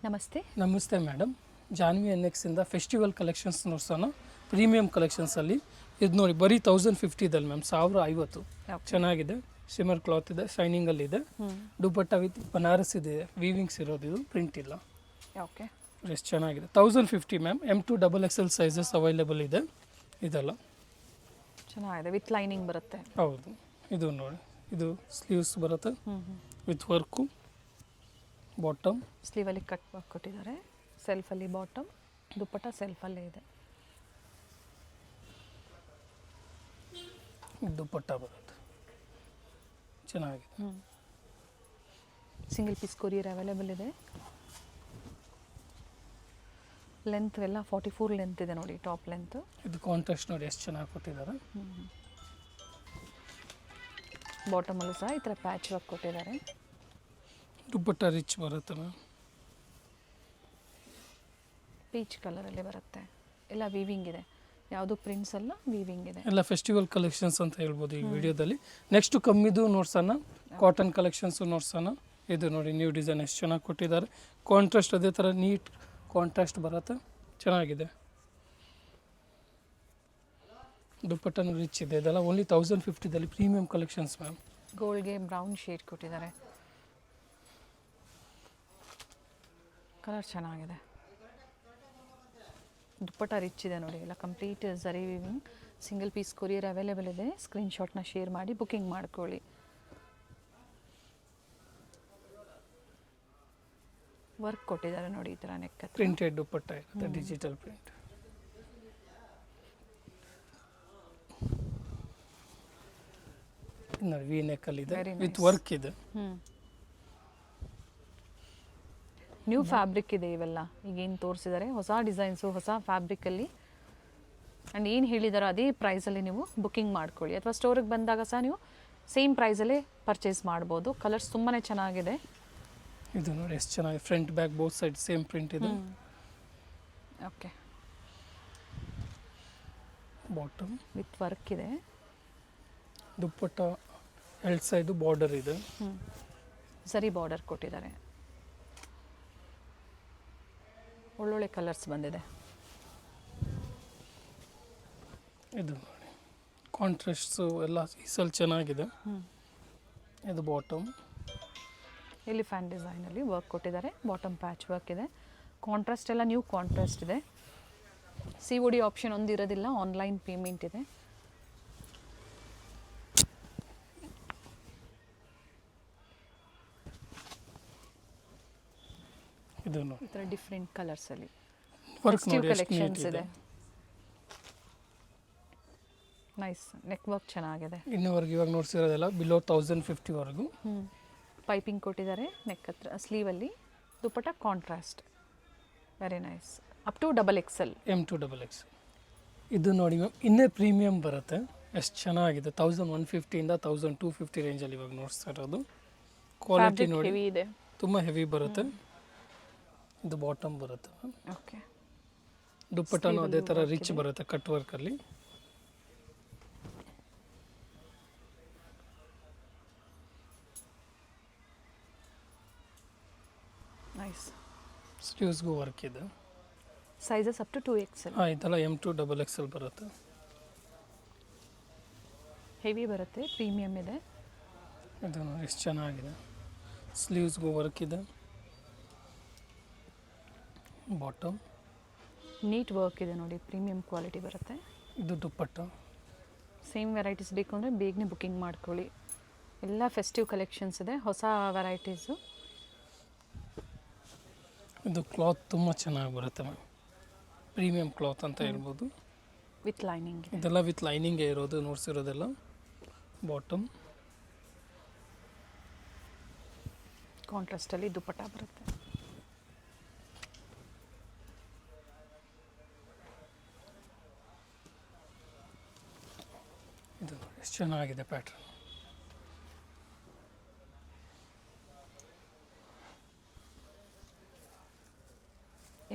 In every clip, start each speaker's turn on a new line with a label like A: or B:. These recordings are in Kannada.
A: ನಮಸ್ತೆ.
B: ನಮಸ್ತೆ ಮೇಡಮ್. ಜಾನ್ವಿ ಎನ್ಎಕ್ಸಿಂದ ಫೆಸ್ಟಿವಲ್ ಕಲೆಕ್ಷನ್ಸ್ ನೋಡ್ಸೋಣ. ಪ್ರೀಮಿಯಂ ಕಲೆಕ್ಷನ್ಸಲ್ಲಿ ಇದು ನೋಡಿ ಬರೀ 1050ದಲ್ಲಿ ಮ್ಯಾಮ್, 1050. ಚೆನ್ನಾಗಿದೆ, ಶಿಮರ್ ಕ್ಲಾತ್ ಇದೆ, ಶೈನಿಂಗಲ್ಲಿದೆ, ದುಪಟ್ಟ ವಿತ್ ಬನಾರಸ್ ಇದೆ, ವೀವಿಂಗ್ಸ್ ಇರೋದು, ಇದು ಪ್ರಿಂಟ್ ಇಲ್ಲ.
A: ಓಕೆ,
B: ಎಷ್ಟು ಚೆನ್ನಾಗಿದೆ. 1050 ma'am. M2 XXL sizes available ಇದೆ. ಇದೆಲ್ಲ
A: ಚೆನ್ನಾಗಿದೆ, ವಿತ್ ಲೈನಿಂಗ್ ಬರುತ್ತೆ.
B: ಹೌದು, ಇದು ನೋಡಿ, ಇದು ಸ್ಲೀವ್ಸ್ ಬರುತ್ತೆ ವಿತ್ ವರ್ಕು. ಬಾಟಮ್
A: ಸ್ಲೀವಲ್ಲಿ ಕಟ್ ವರ್ಕ್ ಕೊಟ್ಟಿದ್ದಾರೆ, ಸೆಲ್ಫಲ್ಲಿ ಬಾಟಮ್, ದುಪ್ಪಟ್ಟ ಸೆಲ್ಫಲ್ಲೇ ಇದೆ.
B: ದುಪಟ್ಟ ಬರುತ್ತೆ, ಚೆನ್ನಾಗಿದೆ.
A: ಸಿಂಗಲ್ ಪೀಸ್ ಕೊರಿಯರ್ ಅವೈಲೇಬಲ್ ಇದೆ. ಲೆಂತ್ ಎಲ್ಲ 44 ಲೆಂತ್ ಇದೆ ನೋಡಿ, ಟಾಪ್ ಲೆಂತ್.
B: ಇದು ಕಾಂಟ್ರಾಸ್ಟ್ ನೋಡಿ ಎಷ್ಟು ಚೆನ್ನಾಗಿ ಕೊಟ್ಟಿದ್ದಾರೆ.
A: ಬಾಟಮಲ್ಲೂ ಸಹ ಈ ಥರ ಪ್ಯಾಚ್ ವರ್ಕ್ ಕೊಟ್ಟಿದ್ದಾರೆ.
B: ದುಪಟ್ಟ ರಿಚ್ ಬರುತ್ತೆ ಮ್ಯಾಮ್.
A: ಪೀಚ್ ಕಲರಲ್ಲಿ ಬರುತ್ತೆ, ಎಲ್ಲ ವೀವಿಂಗ್ ಇದೆ, ಯಾವುದು ಪ್ರಿಂಟ್ಸ್ ಅಲ್ಲ, ವೀವಿಂಗ್ ಇದೆ.
B: ಎಲ್ಲ ಫೆಸ್ಟಿವಲ್ ಕಲೆಕ್ಷನ್ಸ್ ಅಂತ ಹೇಳ್ಬೋದು ಈ ವಿಡಿಯೋದಲ್ಲಿ. ನೆಕ್ಸ್ಟ್ ಕಮ್ಮಿದು ನೋಡ್ಸೋಣ, ಕಾಟನ್ ಕಲೆಕ್ಷನ್ಸು ನೋಡ್ಸೋಣ. ಇದು ನೋಡಿ, ನ್ಯೂ ಡಿಸೈನ್ ಎಷ್ಟು ಚೆನ್ನಾಗಿ ಕೊಟ್ಟಿದ್ದಾರೆ. ಕಾಂಟ್ರಾಸ್ಟ್ ಅದೇ ಥರ ನೀಟ್ ಕಾಂಟ್ರಾಸ್ಟ್ ಬರುತ್ತೆ, ಚೆನ್ನಾಗಿದೆ. ದುಪಟ್ಟನು ರಿಚ್ ಇದೆ. ಇದೆಲ್ಲ ಓನ್ಲಿ 1050ದಲ್ಲಿ ಪ್ರೀಮಿಯಂ ಕಲೆಕ್ಷನ್ಸ್ ಮ್ಯಾಮ್.
A: ಗೋಲ್ಡ್ಗೆ ಬ್ರೌನ್ ಶೇಡ್ ಕೊಟ್ಟಿದ್ದಾರೆ, ಕಲರ್ ಚೆನ್ನಾಗಿದೆ. ದುಪ್ಪಟ್ಟ ರಿಚ್ ಇದೆ ನೋಡಿ, ಎಲ್ಲ complete zari weaving. Single piece courier available ಇದೆ. ಸ್ಕ್ರೀನ್ಶಾಟ್ನ ಶೇರ್ ಮಾಡಿ ಬುಕ್ಕಿಂಗ್ ಮಾಡ್ಕೊಳ್ಳಿ. ವರ್ಕ್ ಕೊಟ್ಟಿದ್ದಾರೆ ನೋಡಿ, ಈ ಥರ ನೆಕ್
B: ಪ್ರಿಂಟೆಡ್ ದುಪ್ಪಟ್ಟ ಇರುತ್ತೆ, ಡಿಜಿಟಲ್ ಪ್ರಿಂಟ್. ನೋಡಿ, ವಿ ನೆಕ್ಕಲ್ಲಿ ಇದೆ, ವಿತ್ ವರ್ಕ್ ಇದೆ.
A: ನ್ಯೂ ಫ್ಯಾಬ್ರಿಕ್ ಇದೆ ಇವೆಲ್ಲ. ಈಗ ಏನು ತೋರಿಸಿದ್ದಾರೆ ಹೊಸ ಡಿಸೈನ್ಸು, ಹೊಸ ಫ್ಯಾಬ್ರಿಕಲ್ಲಿ. ಆ್ಯಂಡ್ ಏನು ಹೇಳಿದಾರೋ ಅದೇ ಪ್ರೈಸಲ್ಲಿ ನೀವು ಬುಕ್ಕಿಂಗ್ ಮಾಡ್ಕೊಳ್ಳಿ, ಅಥವಾ ಸ್ಟೋರಿಗೆ ಬಂದಾಗ ಸಹ ನೀವು ಸೇಮ್ ಪ್ರೈಸಲ್ಲೇ ಪರ್ಚೇಸ್ ಮಾಡ್ಬೋದು. ಕಲರ್ಸ್ ತುಂಬಾ ಚೆನ್ನಾಗಿದೆ.
B: ಇದು ನೋಡಿ ಎಷ್ಟು ಚೆನ್ನಾಗಿದೆ, front back both side same print ಇದೆ.
A: ಓಕೆ,
B: ಬಾಟಮ್
A: ವಿತ್ ವರ್ಕ್ ಇದೆ.
B: ದುಪ್ಪಟ್ಟ ಎರಡು ಸೈಡು ಬಾರ್ಡರ್ ಇದೆ.
A: ಸರಿ ಬಾರ್ಡರ್ ಕೊಟ್ಟಿದ್ದಾರೆ. ಒಳ್ಳೊಳ್ಳೆ ಕಲರ್ಸ್ ಬಂದಿದೆ.
B: ಇದು ನೋಡಿ, ಕಾಂಟ್ರಾಸ್ಟ್ಸು ಎಲ್ಲ ಈ ಸಲ ಚೆನ್ನಾಗಿದೆ. ಇದು ಬಾಟಮ್
A: ಎಲಿಫ್ಯಾಂಟ್ ಡಿಸೈನಲ್ಲಿ ವರ್ಕ್ ಕೊಟ್ಟಿದ್ದಾರೆ. ಬಾಟಮ್ ಪ್ಯಾಚ್ ವರ್ಕ್ ಇದೆ. ಕಾಂಟ್ರಾಸ್ಟ್ ಎಲ್ಲ ನ್ಯೂ ಕಾಂಟ್ರಾಸ್ಟ್ ಇದೆ. COD ಆಪ್ಷನ್ ಒಂದು ಇರೋದಿಲ್ಲ, ಆನ್ಲೈನ್ ಪೇಮೆಂಟ್ ಇದೆ.
B: ಇದು ನೋಡಿ,
A: ಈ ಥರ ಡಿಫ್ರೆಂಟ್ ಕಲರ್ಸಲ್ಲಿ
B: ವರ್ಕ್ ನೋಡಿ ಎಷ್ಟು
A: ಕಲೆಕ್ಷನ್ಸ್
B: ನೀಟ್
A: ಇದೆ.
B: ಇದೆ.
A: ನೈಸ್, ನೆಕ್ ವರ್ಕ್ ಚೆನ್ನಾಗಿದೆ.
B: ಇನ್ನೂವರೆಗೆ ಇವಾಗ ನೋಡ್ಸಿರೋದೆಲ್ಲ ಬಿಲೋ 1050ವರೆಗೂ.
A: ಪೈಪಿಂಗ್ ಕೊಟ್ಟಿದ್ದಾರೆ ನೆಕ್ ಹತ್ರ, ಸ್ಲೀವಲ್ಲಿ. Dupatta contrast, very nice. Up to XXL.
B: M2 XXL. ಇದು ನೋಡಿ ಮ್ಯಾಮ್, ಇನ್ನೇ ಪ್ರೀಮಿಯಂ ಬರುತ್ತೆ. ಎಷ್ಟು ಚೆನ್ನಾಗಿದೆ. 1150ಇಂದ 1250 ರೇಂಜಲ್ಲಿ ಇವಾಗ ನೋಡ್ತಾ ಇರೋದು. ಕ್ವಾಲಿಟಿ ನೋಡಿ,
A: ಹೆವಿ ಇದೆ,
B: ತುಂಬ ಹೆವಿ ಬರುತ್ತೆ. ಇದು ಬಾಟಮ್ ಬರುತ್ತೆ ಮ್ಯಾಮ್.
A: ಓಕೆ.
B: ದುಪ್ಪಟ್ಟನೂ ಅದೇ ಥರ ರಿಚ್ ಬರುತ್ತೆ, ಕಟ್ ವರ್ಕಲ್ಲಿ.
A: ನೈಸ್.
B: ಸ್ಲೀವ್ಸ್ಗೂ ವರ್ಕ್ ಇದೆ.
A: Sizes up to 2XL.
B: ಹಾಂ, ಇದೆಲ್ಲ M2 XXL ಬರುತ್ತೆ.
A: ಹೆವಿ ಬರುತ್ತೆ, ಪ್ರೀಮಿಯಮ್ ಇದೆ.
B: ಇದು ನೋಡಿ ಎಷ್ಟು ಚೆನ್ನಾಗಿದೆ. ಸ್ಲೀವ್ಸ್ಗೂ ವರ್ಕ್ ಇದೆ. ಬಾಟಮ್
A: ನೀಟ್ ವರ್ಕ್ ಇದೆ ನೋಡಿ, ಪ್ರೀಮಿಯಂ ಕ್ವಾಲಿಟಿ ಬರುತ್ತೆ.
B: ಇದು ದುಪ್ಪಟ್ಟ.
A: ಸೇಮ್ ವೆರೈಟೀಸ್ ಬೇಕು ಅಂದರೆ ಬೇಗನೆ ಬುಕ್ಕಿಂಗ್ ಮಾಡ್ಕೊಳ್ಳಿ. ಎಲ್ಲ ಫೆಸ್ಟಿವ್ ಕಲೆಕ್ಷನ್ಸ್ ಇದೆ, ಹೊಸ ವೆರೈಟೀಸು.
B: ಇದು ಕ್ಲಾತ್ ತುಂಬ ಚೆನ್ನಾಗಿ ಬರುತ್ತೆ ಮ್ಯಾಮ್, ಪ್ರೀಮಿಯಂ ಕ್ಲಾತ್ ಅಂತ ಹೇಳ್ಬೋದು.
A: With lining.
B: ಇದೆಲ್ಲ ವಿತ್ ಲೈನಿಂಗೇ ಇರೋದು ನೋಡ್ಸಿರೋದೆಲ್ಲ. ಬಾಟಮ್
A: ಕಾಂಟ್ರಾಸ್ಟಲ್ಲಿ ದುಪ್ಪಟ್ಟ ಬರುತ್ತೆ.
B: ಇದು ಎಷ್ಟು ಚೆನ್ನಾಗಿದೆ ಪ್ಯಾಟ್ರನ್.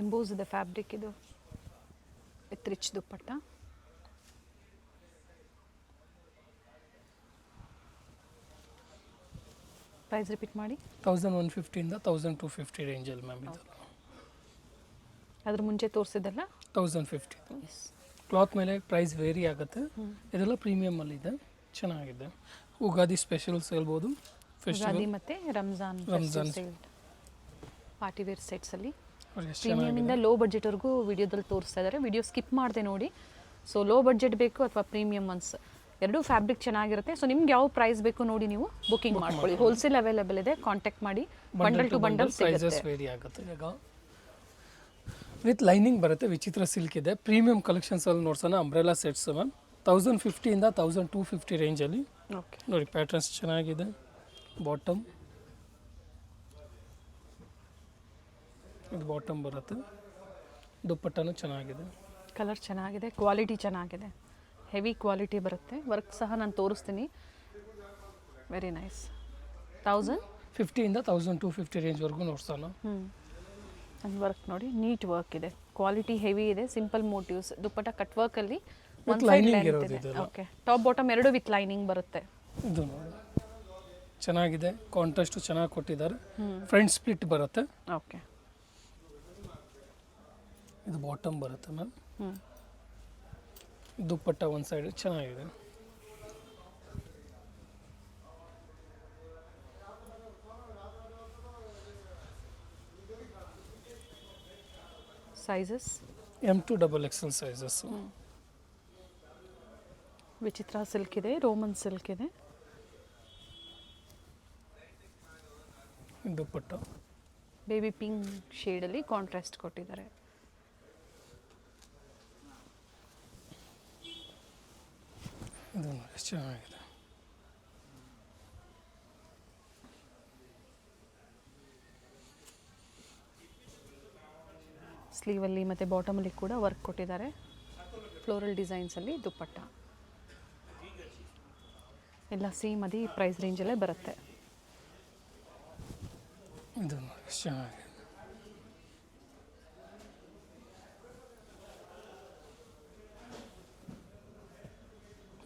A: ಎಂಬೋಸ್ ಇದೆ ಫ್ಯಾಬ್ರಿಕ್ ಇದು, with rich dupatta. Price repeat ಮಾಡಿ.
B: 1150ಇಂದ 1250 ರೇಂಜಲ್ಲಿ ಮ್ಯಾಮ್ ಇದೆಲ್ಲ.
A: ಅದ್ರ ಮುಂಚೆ ತೋರಿಸಿದ್ದಲ್ಲ
B: 1050 ಕ್ಲಾತ್ ಮೇಲೆ ಪ್ರೈಸ್ ವೇರಿ ಆಗುತ್ತೆ. ಇದೆಲ್ಲ ಪ್ರೀಮಿಯಮಲ್ಲಿದೆ, ಚೆನ್ನಾಗಿದೆ. ಉಗಾದಿ ಸ್ಪೆಷಲ್ಸ್ ಹೇಳ್ಬೋದು.
A: ಯುಗಾದಿ ಮತ್ತು ರಂಜಾನ್
B: ರಂಜಾನ್
A: ಪಾರ್ಟಿ ವೇರ್ ಸೆಟ್ಸಲ್ಲಿ
B: ಎಷ್ಟು
A: ಪ್ರೀಮಿಯಮಿಂದ ಲೋ ಬಡ್ಜೆಟ್ವರೆಗೂ ವಿಡಿಯೋದಲ್ಲಿ ತೋರಿಸ್ತಾ ಇದ್ದಾರೆ. ವಿಡಿಯೋ ಸ್ಕಿಪ್ ಮಾಡಿದೆ ನೋಡಿ. ಸೊ ಲೋ ಬಡ್ಜೆಟ್ ಬೇಕು ಅಥವಾ ಪ್ರೀಮಿಯಮ್ ಒನ್ಸ್ ಎರಡೂ ಫ್ಯಾಬ್ರಿಕ್ ಚೆನ್ನಾಗಿರುತ್ತೆ. ಸೊ ನಿಮ್ಗೆ ಯಾವ ಪ್ರೈಸ್ ಬೇಕು ನೋಡಿ ನೀವು ಬುಕಿಂಗ್ ಮಾಡ್ಕೊಳ್ಳಿ. ಹೋಲ್ಸೇಲ್ ಅವೈಲೇಬಲ್ ಇದೆ, ಕಾಂಟ್ಯಾಕ್ಟ್ ಮಾಡಿ. Bundle to bundle
B: prices vary ಆಗುತ್ತೆ. ಈಗ ವಿತ್ ಲೈನಿಂಗ್ ಬರುತ್ತೆ, ವಿಚಿತ್ರ ಸಿಲ್ಕ್ ಇದೆ. ಪ್ರೀಮಿಯಂ ಕಲೆಕ್ಷನ್ಸಲ್ಲಿ ನೋಡ್ಸೋಣ. ಅಂಬ್ರೆಲಾ ಸೆಟ್ಸ್ ಮ್ಯಾಮ್ 1050 ಇಂದ 1250 ರೇಂಜಲ್ಲಿ
A: ಓಕೆ.
B: ನೋಡಿ, ಪ್ಯಾಟರ್ನ್ಸ್ ಚೆನ್ನಾಗಿದೆ. ಬಾಟಮ್ ಇದು ಬಾಟಮ್ ಬರುತ್ತೆ. ದುಪ್ಪಟ್ಟನೂ ಚೆನ್ನಾಗಿದೆ.
A: ಕಲರ್ ಚೆನ್ನಾಗಿದೆ, ಕ್ವಾಲಿಟಿ ಚೆನ್ನಾಗಿದೆ, ಹೆವಿ ಕ್ವಾಲಿಟಿ ಬರುತ್ತೆ. ವರ್ಕ್ ಸಹ ನಾನು ತೋರಿಸ್ತೀನಿ. Very nice.
B: 1050 ಇಂದ 1250 ರೇಂಜ್ವರೆಗೂ ನೋಡ್ಸೋಣ.
A: ಅಂಡ್ ವರ್ಕ್ ನೋಡಿ, ನೀಟ್ ವರ್ಕ್ ಇದೆ, ಕ್ವಾಲಿಟಿ ಹೆವಿ ಇದೆ. ಸಿಂಪಲ್ ಮೋಟಿವ್ಸ್, ದುಪ್ಪಟ್ಟ ಕಟ್ ವರ್ಕಲ್ಲಿ
B: ವಿತ್ ಲೈನಿಂಗ್ ಇರೋದು ಇದು.
A: ಓಕೆ. ಟಾಪ್ ಬಾಟಮ್ ಎರಡು ವಿತ್ ಲೈನಿಂಗ್ ಬರುತ್ತೆ.
B: ಇದು ನೋಡಿ ಚೆನ್ನಾಗಿದೆ, ಕಾಂಟ್ರಾಸ್ಟ್ ಚೆನ್ನಾಗಿ ಕೊಟ್ಟಿದ್ದಾರೆ. ಫ್ರಂಟ್ ಸ್ಪ್ಲಿಟ್ ಬರುತ್ತೆ.
A: ಓಕೆ.
B: ಇದು ಬಾಟಮ್ ಬರುತ್ತೆ ಮ್ಯಾಮ್. ದುಪ್ಪಟ್ಟ ಒಂದು ಸೈಡ್ ಚೆನ್ನಾಗಿದೆ.
A: Sizes
B: M to XXL sizes.
A: ವಿಚಿತ್ರ ಸಿಲ್ಕ್ ಇದೆ, ರೋಮನ್ ಸಿಲ್ಕ್ ಇದೆ.
B: ದುಪ್ಪಟ್ಟ
A: ಬೇಬಿ ಪಿಂಕ್ ಶೇಡಲ್ಲಿ ಕಾಂಟ್ರಾಸ್ಟ್ ಕೊಟ್ಟಿದ್ದಾರೆ.
B: ಇದು ನೋಡಿ ಎಷ್ಟು ಚೆನ್ನಾಗಿದೆ.
A: ಸ್ಲೀವಲ್ಲಿ ಮತ್ತು ಬಾಟಮಲ್ಲಿ ಕೂಡ ವರ್ಕ್ ಕೊಟ್ಟಿದ್ದಾರೆ. ಫ್ಲೋರಲ್ ಡಿಸೈನ್ಸಲ್ಲಿ ದುಪ್ಪಟ್ಟ ಎಲ್ಲ ಸೇಮ್ ಅದೇ ಪ್ರೈಸ್ ರೇಂಜಲ್ಲೇ ಬರುತ್ತೆ.
B: ಇದು ನೋಡಿ ಎಷ್ಟು ಚೆನ್ನಾಗಿದೆ.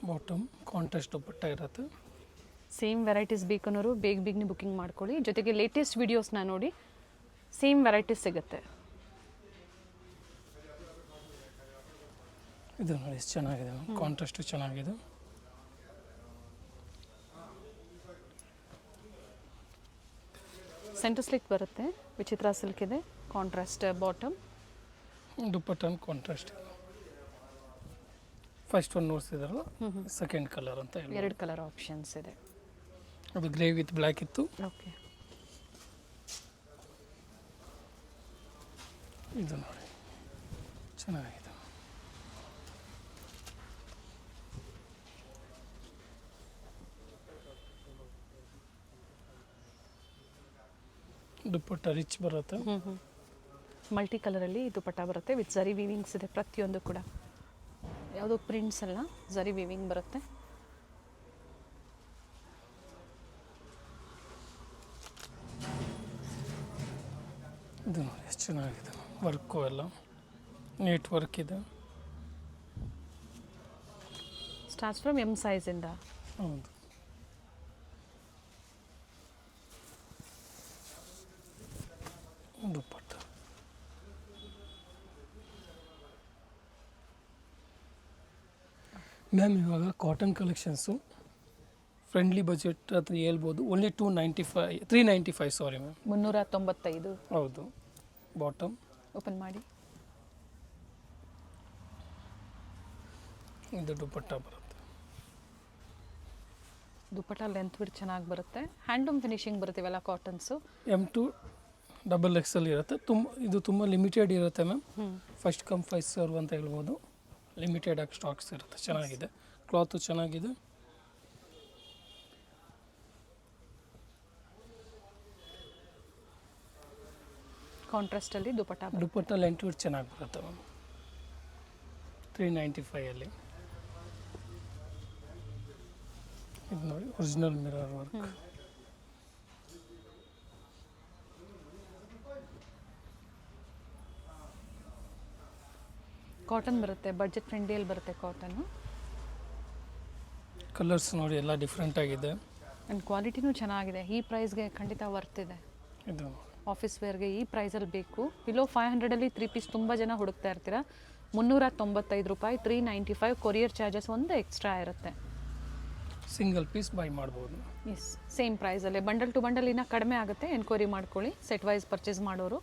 B: ಬಾಟಮ್ ಕಾಂಟ್ರಾಸ್ಟ್ ದುಪ್ಪಟ್ಟ ಇರುತ್ತೆ.
A: ಸೇಮ್ ವೆರೈಟೀಸ್ ಬೇಕನ್ನೋರು ಬೇಗನೆ ಬುಕ್ಕಿಂಗ್ ಮಾಡ್ಕೊಳ್ಳಿ. ಜೊತೆಗೆ ಲೇಟೆಸ್ಟ್ ವೀಡಿಯೋಸ್ನ ನೋಡಿ, ಸೇಮ್ ವೆರೈಟೀಸ್ ಸಿಗುತ್ತೆ.
B: ಇದು ನೋಡಿ ಎಷ್ಟು ಚೆನ್ನಾಗಿದೆ, ಕಾಂಟ್ರಾಸ್ಟು ಚೆನ್ನಾಗಿದೆ.
A: ಸೆಂಟರ್ ಸ್ಲಿಕ್ ಬರುತ್ತೆ, ವಿಚಿತ್ರ ಸಿಲ್ಕ್ ಇದೆ, ಕಾಂಟ್ರಾಸ್ಟ್ ಬಾಟಮ್.
B: ದುಪ್ಪಟ್ಟನ ಕಾಂಟ್ರಾಸ್ಟ್. ಫಸ್ಟ್ ಒಂದು ನೋಡ್ತಿದ್ದಾರಲ್ಲ, ಸೆಕೆಂಡ್ ಕಲರ್ ಅಂತ ಹೇಳಿ.
A: ಎರಡು ಕಲರ್ ಆಪ್ಷನ್ಸ್ ಇದೆ.
B: ಅದು ಗ್ರೇ ವಿತ್ ಬ್ಲ್ಯಾಕ್ ಇತ್ತು.
A: ಓಕೆ.
B: ಇದು ನೋಡಿ ಚೆನ್ನಾಗಿದೆ. ದುಪ್ಪಟ್ಟ ರಿಚ್ ಬರುತ್ತೆ.
A: ಮಲ್ಟಿ ಕಲರಲ್ಲಿ ದುಪ್ಪಟ್ಟ ಬರುತ್ತೆ ವಿತ್ ಝರಿ ವೀವಿಂಗ್ಸ್ ಇದೆ. ಪ್ರತಿಯೊಂದು ಕೂಡ ಯಾವುದೋ ಪ್ರಿಂಟ್ಸ್ ಅಲ್ಲ, ಝರಿ ವೀವಿಂಗ್ ಬರುತ್ತೆ.
B: ಇದು ನೋಡಿ ಎಷ್ಟು ಚೆನ್ನಾಗಿದೆ. ವರ್ಕು ಎಲ್ಲ ನೀಟ್ ವರ್ಕ್ ಇದೆ.
A: ಸ್ಟಾರ್ಟ್ಸ್ ಫ್ರಮ್ ಎಮ್ ಸೈಜಿಂದ.
B: ಹೌದು. ದುಪ್ಪಟ್ಟ ಮ್ಯಾಮ್ ಇವಾಗ ಕಾಟನ್ ಕಲೆಕ್ಷನ್ಸು ಫ್ರೆಂಡ್ಲಿ ಬಜೆಟ್ ಅಂತ ಹೇಳ್ಬೋದು. Only 395 sorry ma'am,
A: 395.
B: ಹೌದು. ಬಾಟಮ್
A: ಓಪನ್ ಮಾಡಿ.
B: ಇದು ದುಪ್ಪಟ್ಟ ಬರುತ್ತೆ.
A: ದುಪ್ಪಟ್ಟ ಲೆಂತ್ ಬಿಟ್ಟು ಚೆನ್ನಾಗಿ ಬರುತ್ತೆ. ಹ್ಯಾಂಡ್ಲೂಮ್ ಫಿನಿಶಿಂಗ್ ಬರುತ್ತೆ ಇವೆಲ್ಲ ಕಾಟನ್ಸು.
B: M to XXL ಇರುತ್ತೆ. ಇದು ತುಂಬ ಲಿಮಿಟೆಡ್ ಇರುತ್ತೆ ma'am. First come first serve ಅಂತ ಹೇಳ್ಬೋದು. ಲಿಮಿಟೆಡ್ ಆಗಿ ಸ್ಟಾಕ್ಸ್ ಇರುತ್ತೆ. ಚೆನ್ನಾಗಿದೆ, ಕ್ಲಾತು ಚೆನ್ನಾಗಿದೆ.
A: ಕಾಂಟ್ರಾಸ್ಟಲ್ಲಿ
B: ದುಪ್ಪಟ್ಟ ಲೆಂತ್ ವಿಡ್ತ್ ಚೆನ್ನಾಗಿ ಬರುತ್ತೆ ಮ್ಯಾಮ್. 395 ಇದು ನೋಡಿ, ಒರಿಜಿನಲ್ ಮಿರರ್ ವರ್ಕ್.
A: ಕಾಟನ್ ಬರುತ್ತೆ, ಬಡ್ಜೆಟ್ ಫ್ರೆಂಡ್ಲಿಯಲ್ಲಿ ಬರುತ್ತೆ ಕಾಟನ್ನು.
B: ಕಲರ್ಸ್ ನೋಡಿ ಎಲ್ಲ ಡಿಫ್ರೆಂಟ್ ಆಗಿದೆ.
A: ಆ್ಯಂಡ್ ಕ್ವಾಲಿಟಿನೂ ಚೆನ್ನಾಗಿದೆ. ಈ ಪ್ರೈಸ್ಗೆ ಖಂಡಿತ ವರ್ತ್ ಇದೆ.
B: ಇದು
A: ಆಫೀಸ್ ವೇರ್ಗೆ ಈ ಪ್ರೈಸಲ್ಲಿ ಬೇಕು. ಬಿಲೋ 500ಅಲ್ಲಿ 3 ಪೀಸ್ ತುಂಬ ಜನ ಹುಡುಕ್ತಾ ಇರ್ತೀರಾ. 395 ರೂಪಾಯಿ, 395 ಕೊರಿಯರ್ ಚಾರ್ಜಸ್ ಒಂದು ಎಕ್ಸ್ಟ್ರಾ ಇರುತ್ತೆ.
B: ಸಿಂಗಲ್ ಪೀಸ್ ಬೈ ಮಾಡ್ಬೋದು.
A: ಎಸ್, ಸೇಮ್ ಪ್ರೈಸಲ್ಲೇ. ಬಂಡಲ್ ಟು ಬಂಡಲ್ ಇನ್ನೂ ಕಡಿಮೆ ಆಗುತ್ತೆ, ಎನ್ಕ್ವೈರಿ ಮಾಡ್ಕೊಳ್ಳಿ ಸೆಟ್ ವೈಸ್ ಪರ್ಚೇಸ್ ಮಾಡೋರು.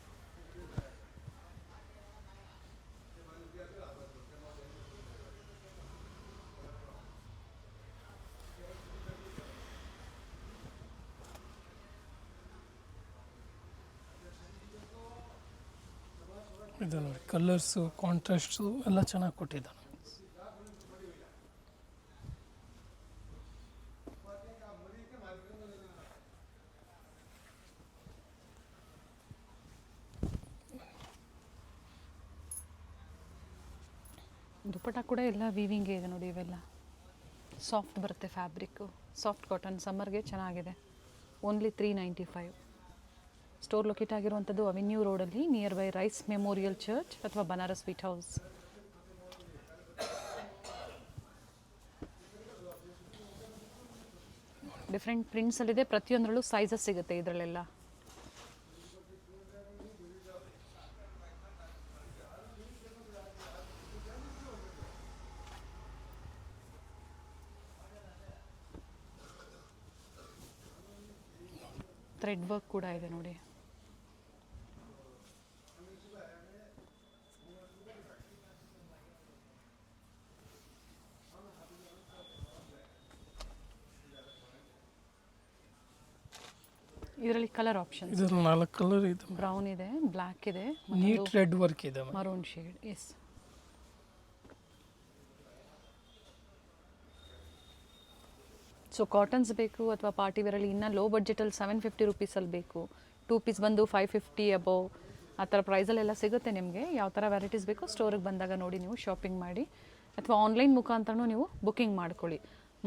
B: ಇದು ನೋಡಿ ಕಲರ್ಸು ಕಾಂಟ್ರಾಸ್ಟು ಎಲ್ಲ ಚೆನ್ನಾಗಿ ಕೊಟ್ಟಿದ್ದಾನೆ.
A: ದುಪ್ಪಟ್ಟ ಕೂಡ ಎಲ್ಲ ವೀವಿಂಗೇ ಇದೆ ನೋಡಿ. ಇವೆಲ್ಲ ಸಾಫ್ಟ್ ಬರುತ್ತೆ ಫ್ಯಾಬ್ರಿಕ್ಕು, ಸಾಫ್ಟ್ ಕಾಟನ್, ಸಮ್ಮರ್ಗೆ ಚೆನ್ನಾಗಿದೆ. ಓನ್ಲಿ 395. ಸ್ಟೋರ್ ಲೊಕೇಟ್ ಆಗಿರುವಂಥದ್ದು ಅವೆನ್ಯೂ ರೋಡಲ್ಲಿ, nearby rice memorial church ಅಥವಾ ಬನಾರಸ್ ಸ್ವೀಟ್ ಹೌಸ್. ಡಿಫ್ರೆಂಟ್ ಪ್ರಿಂಟ್ಸಲ್ಲಿದೆ, ಪ್ರತಿಯೊಂದರಲ್ಲೂ ಸೈಜಸ್ ಸಿಗುತ್ತೆ ಇದರಲ್ಲೆಲ್ಲ. ಥ್ರೆಡ್ ವರ್ಕ್ ಕೂಡ ಇದೆ ನೋಡಿ. ಇದರಲ್ಲಿ ಕಲರ್ ಆಪ್ಷನ್
B: ಇದರಲ್ಲಿ 4 ಕಲರ್ ಇದೆ.
A: ಬ್ರೌನ್ ಇದೆ, ಬ್ಲ್ಯಾಕ್ ಇದೆ,
B: ನೀಟ್ ರೆಡ್ ವರ್ಕ್ ಇದೆ,
A: maroon shade. Yes, so cottons ಬೇಕು ಅಥವಾ ಪಾರ್ಟಿ ವೇರಲ್ಲಿ ಇನ್ನೂ ಲೋ ಬಡ್ಜೆಟಲ್ಲಿ 750 ರುಪೀಸಲ್ಲಿ ಬೇಕು. 2 ಪೀಸ್ ಬಂದು 550 ಅಬೋವ್ ಆ ಥರ ಪ್ರೈಸಲ್ಲೆಲ್ಲ ಸಿಗುತ್ತೆ ನಿಮಗೆ. ಯಾವ ಥರ ವೆರೈಟೀಸ್ ಬೇಕು ಸ್ಟೋರಿಗೆ ಬಂದಾಗ ನೋಡಿ ನೀವು ಶಾಪಿಂಗ್ ಮಾಡಿ, ಅಥವಾ ಆನ್ಲೈನ್ ಮುಖಾಂತರನೂ ನೀವು ಬುಕ್ಕಿಂಗ್ ಮಾಡ್ಕೊಳ್ಳಿ.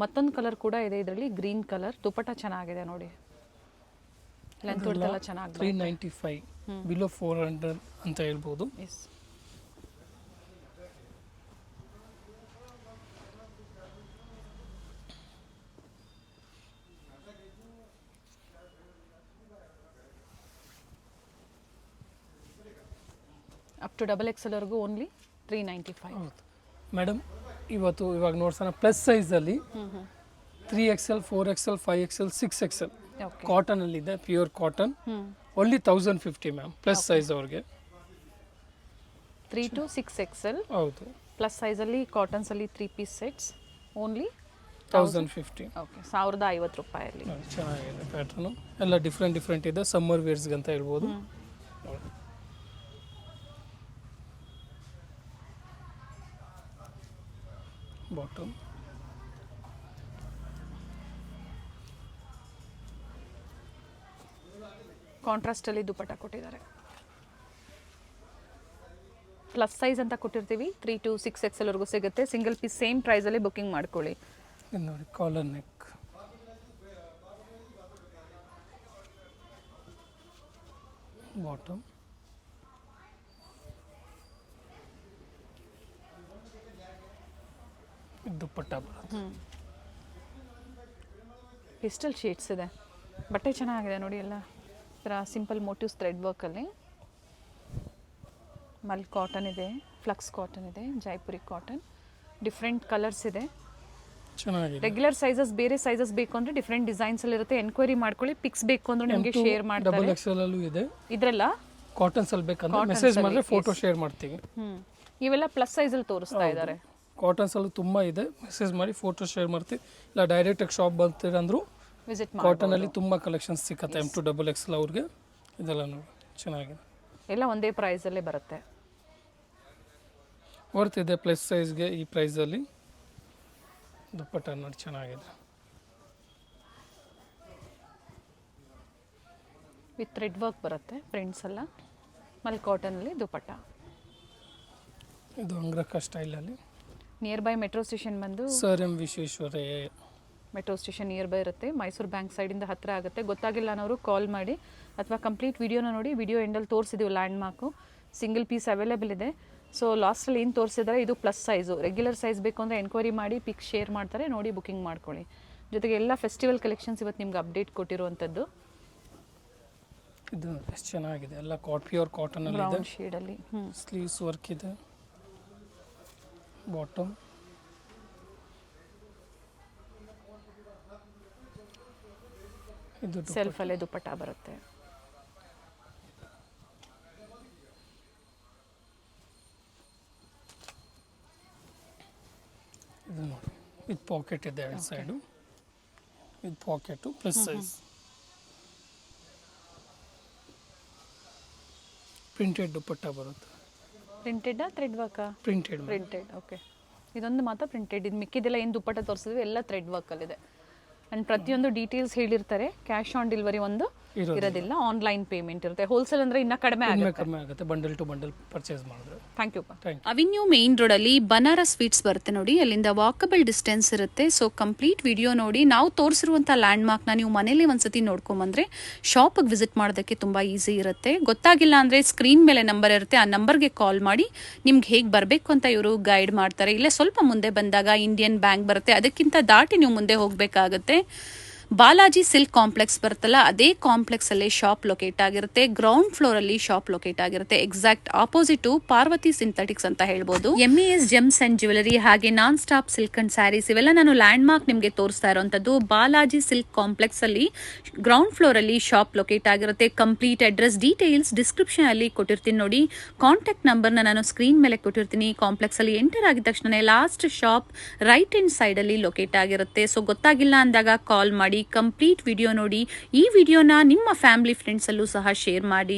A: ಮತ್ತೊಂದು ಕಲರ್ ಕೂಡ ಇದೆ ಇದರಲ್ಲಿ, ಗ್ರೀನ್ ಕಲರ್. ದುಪ್ಪಟ್ಟ ಚೆನ್ನಾಗಿದೆ ನೋಡಿ, ಲೆಂತ್ ಎಲ್ಲ ಚೆನ್ನಾಗಿ
B: 395 ಬಿಲೋ 400 ಅಂತ ಹೇಳ್ಬೋದು.
A: ಎಸ್, ಅಪ್ ಟು XXLವರೆಗೂ ಓನ್ಲಿ 395.
B: ಹೌದು ಮೇಡಮ್. ಇವಾಗ ನೋಡ್ಸೋಣ ಪ್ಲಸ್ ಸೈಜಲ್ಲಿ 3XL, 4XL, 5XL, 6XL
A: okay,
B: ಕಾಟನಲ್ಲಿದೆ, pure cotton. Only 1050 ma'am, plus size ಅವ್ರಿಗೆ.
A: 3 to 6XL
B: ಹೌದು,
A: ಪ್ಲಸ್ ಸೈಜಲ್ಲಿ ಕಾಟನ್ಸಲ್ಲಿ 3 ಪೀಸ್ ಸೆಟ್ಸ್ ಓನ್ಲಿ
B: 1050.
A: ಓಕೆ, 1050 ರೂಪಾಯಲ್ಲಿ.
B: ಚೆನ್ನಾಗಿದೆ ಪ್ಯಾಟ್ರನು, ಎಲ್ಲ ಡಿಫ್ರೆಂಟ್ ಇದೆ. ಸಮ್ಮರ್ ವೇರ್ಸ್ಗೆ ಅಂತ ಹೇಳ್ಬೋದು. ಬಾಟಮ್
A: ಕಾಂಟ್ರಾಸ್ಟಲ್ಲಿ ದುಪ್ಪಟ್ಟ ಕೊಟ್ಟಿದ್ದಾರೆ. ಪ್ಲಸ್ ಸೈಜ್ ಅಂತ ಕೊಟ್ಟಿರ್ತೀವಿ, 3 to 6XLವರೆಗೂ ಸಿಗುತ್ತೆ. ಸಿಂಗಲ್ ಪೀಸ್ ಸೇಮ್ ಪ್ರೈಸಲ್ಲಿ ಬುಕ್ಕಿಂಗ್ ಮಾಡ್ಕೊಳ್ಳಿ.
B: ಇದು ನೋಡಿ ಕಾಲರ್ ನೆಕ್, ಬಾಟಮ್ ದುಪ್ಪಟ್ಟ ಬರುತ್ತೆ.
A: ಪಿಸ್ಟಲ್ ಶೇಡ್ಸ್ ಇದೆ, ಬಟ್ಟೆ ಚೆನ್ನಾಗಿದೆ ನೋಡಿ. ಎಲ್ಲ ಥರ ಸಿಂಪಲ್ ಮೋಟಿವ್ಸ್ ಥ್ರೆಡ್ ವರ್ಕಲ್ಲಿ. ಮಲ್ ಕಾಟನ್ ಇದೆ, ಫ್ಲಕ್ಸ್ ಕಾಟನ್ ಇದೆ, ಜೈಪುರಿ ಕಾಟನ್, ಡಿಫ್ರೆಂಟ್ ಕಲರ್ಸ್ ಇದೆ.
B: ಚೆನ್ನಾಗಿದೆ.
A: ರೆಗ್ಯುಲರ್ ಸೈಜಸ್, ಬೇರೆ ಸೈಜಸ್ ಬೇಕು ಅಂದರೆ ಡಿಫ್ರೆಂಟ್ ಡಿಸೈನ್ಸ್ ಅಲ್ಲಿ ಇರುತ್ತೆ. ಎನ್ಕ್ವೈರಿ ಮಾಡ್ಕೊಳ್ಳಿ. ಪಿಕ್ಸ್ ಬೇಕು ಅಂದ್ರೆ ನಿಮಗೆ ಶೇರ್ ಮಾಡ್ತಾರೆ.
B: XXL ಅಲ್ಲೂ ಇದೆ.
A: ಇದ್ರಲ್ಲ
B: ಕಾಟನ್ಸ್ ಅಲ್ಲಿ ಬೇಕಂದ್ರೆ ಮೆಸೇಜ್ ಮಾಡಿದ್ರೆ ಫೋಟೋ ಶೇರ್ ಮಾಡ್ತೀವಿ.
A: ಇವೆಲ್ಲ ಪ್ಲಸ್ ಸೈಜಲ್ಲಿ ತೋರಿಸ್ತಾ ಇದ್ದಾರೆ.
B: ಕಾಟನ್ಸ್ ಅಲ್ಲೂ ತುಂಬ ಇದೆ, ಮೆಸೇಜ್ ಮಾಡಿ ಫೋಟೋ ಶೇರ್ ಮಾಡ್ತೀವಿ. ಇಲ್ಲ ಡೈರೆಕ್ಟಾಗಿ ಶಾಪ್ ಬರ್ತೀರಂದ್ರು
A: ವಿಸಿಟ್
B: ಕಾಟನ್ ಅಲ್ಲಿ ತುಂಬ ಕಲೆಕ್ಷನ್ಸ್ ಸಿಕ್ಕತ್ತೆ. M2XXL ಅವ್ರಿಗೆ ಇದೆಲ್ಲ ನೋಡಿ ಚೆನ್ನಾಗಿದೆ.
A: ಎಲ್ಲ ಒಂದೇ ಪ್ರೈಸಲ್ಲೇ ಬರುತ್ತೆ.
B: ವರ್ತ್ ಇದೆ ಪ್ಲಸ್ ಸೈಜ್ಗೆ ಈ ಪ್ರೈಸಲ್ಲಿ. ದುಪ್ಪಟ್ಟ ನೋಡಿ ಚೆನ್ನಾಗಿದೆ,
A: ವಿತ್ ಥ್ರೆಡ್ ವರ್ಕ್ ಬರುತ್ತೆ, ಪ್ರಿಂಟ್ಸ್ ಎಲ್ಲ. ಮಲ್ ಕಾಟನಲ್ಲಿ ದುಪ್ಪಟ್ಟ.
B: ಇದು ಅಂಗ್ರಕ ಸ್ಟೈಲಲ್ಲಿ.
A: ನಿಯರ್ ಬೈ ಮೆಟ್ರೋ ಸ್ಟೇಷನ್ ಬಂದು
B: sir M Visvesvaraya
A: metro station near by ಇರುತ್ತೆ. ಮೈಸೂರು ಬ್ಯಾಂಕ್ ಸೈಡಿಂದ ಹತ್ತಿರ ಆಗುತ್ತೆ. ಗೊತ್ತಾಗಿಲ್ಲ ಅನ್ನೋರು ಕಾಲ್ ಮಾಡಿ ಅಥವಾ ಕಂಪ್ಲೀಟ್ ವಿಡಿಯೋನ ನೋಡಿ. ವಿಡಿಯೋ ಎಂಡಲ್ಲಿ ತೋರಿಸಿದ್ದೀವಿ landmark. Single piece available ಇದೆ. ಸೊ ಲಾಸ್ಟಲ್ಲಿ ಏನು ತೋರಿಸಿದ್ದಾರೆ ಇದು ಪ್ಲಸ್ ಸೈಜು. ರೆಗ್ಯುಲರ್ ಸೈಜ್ ಬೇಕು ಅಂದರೆ ಎನ್ಕ್ವೈರಿ ಮಾಡಿ ಪಿಕ್ ಶೇರ್ ಮಾಡ್ತಾರೆ, ನೋಡಿ ಬುಕ್ಕಿಂಗ್ ಮಾಡ್ಕೊಳ್ಳಿ. ಜೊತೆಗೆ ಎಲ್ಲ ಫೆಸ್ಟಿವಲ್ ಕಲೆಕ್ಷನ್ಸ್ ಇವತ್ತು ನಿಮ್ಗೆ ಅಪ್ಡೇಟ್ ಕೊಟ್ಟಿರುವಂಥದ್ದು.
B: ಇದು ಎಷ್ಟು ಚೆನ್ನಾಗಿದೆ, ಎಲ್ಲ ಪ್ಯೂರ್ ಕಾಟನ್ ಅಲ್ಲಿ ಇದೆ.
A: ಬ್ರೌನ್ ಶೇಡಲ್ಲಿ.
B: ಸ್ಲೀವ್ಸ್ ವರ್ಕ್ ಇದೆ, ಬಾಟಮ್. ಇದು
A: ಸೆಲ್ಫಲ್ಲೇ ದುಪ್ಪಟ್ಟ ಬರುತ್ತೆ.
B: ಇದು ನೋಡಿ, ವಿತ್ ಪಾಕೆಟ್ ಇದೆ ಎರಡು side, with pocket plus size. Printed dupatta ಬರುತ್ತೆ.
A: ಪ್ರಿಂಟೆಡ್ ಥ್ರೆಡ್ ವರ್ಕಾ?
B: ಪ್ರಿಂಟೆಡ್.
A: Printed, okay. ಇದೊಂದು ಮಾತ್ರ ಪ್ರಿಂಟೆಡ್. ಇದು ಮಿಕ್ಕಿದೆಲ್ಲ ಏನು ದುಪ್ಪಟ್ಟ ತೋರಿಸಿದ್ವಿ ಎಲ್ಲ ಥ್ರೆಡ್ ವರ್ಕಲ್ಲಿದೆ. ಆ್ಯಂಡ್ ಪ್ರತಿಯೊಂದು ಡೀಟೇಲ್ಸ್ ಹೇಳಿರ್ತಾರೆ. ಕ್ಯಾಶ್ ಆನ್ ಡೆಲಿವರಿ ಒಂದು ಇರೋದಿಲ್ಲ, ಆನ್ಲೈನ್ ಪೇಮೆಂಟ್ ಇರುತ್ತೆ. ಹೋಲ್ಸೇಲ್ ಅಂದರೆ ಇನ್ನೂ ಕಡಿಮೆ
B: ಆಗುತ್ತೆ, ಬಂಡಲ್ ಟು ಬಂಡಲ್ ಪರ್ಚೇಸ್ ಮಾಡಿದ್ರೆ.
A: Thank you.
C: ಅವೆನ್ಯೂ ಮೇನ್ ರೋಡಲ್ಲಿ ಬನಾರಸ್ ಸ್ವೀಟ್ಸ್ ಬರುತ್ತೆ ನೋಡಿ, ಅಲ್ಲಿಂದ ವಾಕಬಲ್ ಡಿಸ್ಟೆನ್ಸ್ ಇರುತ್ತೆ. ಸೊ ಕಂಪ್ಲೀಟ್ ವಿಡಿಯೋ ನೋಡಿ. ನಾವು ತೋರಿಸಿರುವಂಥ ಲ್ಯಾಂಡ್ ಮಾರ್ಕ್ನ ನೀವು ಮನೇಲಿ ಒಂದ್ಸತಿ ನೋಡ್ಕೊಂಬಂದ್ರೆ ಶಾಪಿಗೆ ವಿಸಿಟ್ ಮಾಡೋದಕ್ಕೆ ತುಂಬ ಈಸಿ ಇರುತ್ತೆ. ಗೊತ್ತಾಗಿಲ್ಲ ಅಂದರೆ ಸ್ಕ್ರೀನ್ ಮೇಲೆ ನಂಬರ್ ಇರುತ್ತೆ, ಆ ನಂಬರ್ಗೆ ಕಾಲ್ ಮಾಡಿ ನಿಮ್ಗೆ ಹೇಗೆ ಬರಬೇಕು ಅಂತ ಇವರು ಗೈಡ್ ಮಾಡ್ತಾರೆ. ಇಲ್ಲೇ ಸ್ವಲ್ಪ ಮುಂದೆ ಬಂದಾಗ ಇಂಡಿಯನ್ ಬ್ಯಾಂಕ್ ಬರುತ್ತೆ, ಅದಕ್ಕಿಂತ ದಾಟಿ ನೀವು ಮುಂದೆ ಹೋಗಬೇಕಾಗುತ್ತೆ. ಬಾಲಾಜಿ ಸಿಲ್ಕ್ ಕಾಂಪ್ಲೆಕ್ಸ್ ಬರುತ್ತಲ್ಲ, ಅದೇ ಕಾಂಪ್ಲೆಕ್ಸ್ ಅಲ್ಲಿ ಶಾಪ್ ಲೊಕೇಟ್ ಆಗಿರುತ್ತೆ. ಗ್ರೌಂಡ್ ಫ್ಲೋರ್ ಅಲ್ಲಿ ಶಾಪ್ ಲೊಕೇಟ್ ಆಗಿರುತ್ತೆ. ಎಕ್ಸಾಕ್ಟ್ ಆಪೋಸಿಟ್ ಪಾರ್ವತಿ ಸಿಂಥೆಟಿಕ್ಸ್ ಅಂತ ಹೇಳ್ಬೋದು. MES ಜೆಮ್ಸ್ ಅಂಡ್ ಜ್ಯುವೆಲರಿ ಹಾಗೆ non stop silk and saris ಇವೆಲ್ಲ ನಾನು ಲ್ಯಾಂಡ್ ಮಾರ್ಕ್ ನಿಮಗೆ ತೋರಿಸ್ತಾ ಇರುವಂತದ್ದು. ಬಾಲಾಜಿ ಸಿಲ್ಕ್ ಕಾಂಪ್ಲೆಕ್ಸ್ ಅಲ್ಲಿ ಗ್ರೌಂಡ್ ಫ್ಲೋರ್ ಅಲ್ಲಿ ಶಾಪ್ ಲೊಕೇಟ್ ಆಗಿರುತ್ತೆ. ಕಂಪ್ಲೀಟ್ ಅಡ್ರೆಸ್ ಡೀಟೇಲ್ಸ್ ಡಿಸ್ಕ್ರಿಪ್ಷನ್ ಅಲ್ಲಿ ಕೊಟ್ಟಿರ್ತೀನಿ ನೋಡಿ. ಕಾಂಟ್ಯಾಕ್ಟ್ ನಂಬರ್ನ ನಾನು ಸ್ಕ್ರೀನ್ ಮೇಲೆ ಕೊಟ್ಟಿರ್ತೀನಿ. ಕಾಂಪ್ಲೆಕ್ಸ್ ಅಲ್ಲಿ ಎಂಟರ್ ಆಗಿದ ತಕ್ಷಣ last shop right hand side ಅಲ್ಲಿ ಲೊಕೇಟ್ ಆಗಿರುತ್ತೆ. ಸೊ ಗೊತ್ತಾಗಿಲ್ಲ ಅಂದಾಗ ಕಾಲ್ ಮಾಡಿ. ಕಂಪ್ಲೀಟ್ ವಿಡಿಯೋ ನೋಡಿ. ಈ ವಿಡಿಯೋನ ನಿಮ್ಮ ಫ್ಯಾಮಿಲಿ ಫ್ರೆಂಡ್ಸ್ ಅಲ್ಲೂ ಸಹ ಶೇರ್ ಮಾಡಿ.